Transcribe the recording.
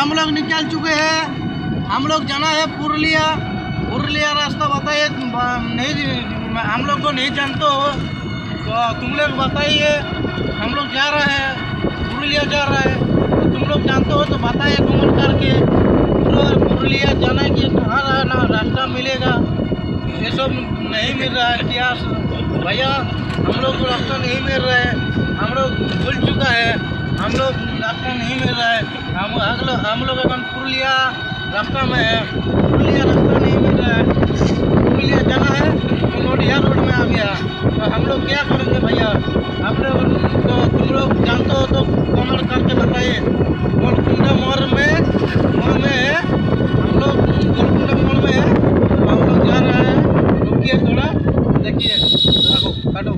हम लोग निकल चुके हैं। हम लोग जाना है पुरुलिया। पुरुलिया रास्ता बताइए, नहीं हम लोग को नहीं जानते हो तो तुम लोग बताइए। हम लोग जा रहे हैं, पुरुलिया जा रहे हैं, तो तुम लोग जानते हो तो बताइए कमेंट करके। पुरुलिया जाना कि कहाँ रहना रास्ता मिलेगा, ये सब नहीं मिल रहा है क्या भैया? हम लोग को रास्ता नहीं मिल रहा है, हम लोग भूल चुका है, हम लोग रास्ता नहीं मिल रहा है। हम लोग अपन पुरुलिया रास्ता में है, पुरुलिया रास्ता नहीं मिल रहा है। पुरुलिया जाना है तो लोडिया रोड में आ गया, तो हम लोग क्या करेंगे भैया? आप लोग तो तुम लोग जानते हो तो कमेंट करके बताइए। गोलकुंडा मोड़ में है, हम लोग गोलकुंडा मोड़ में है, तो हम लोग जा रहे हैं। रुकिए थोड़ा, देखिए, काटो।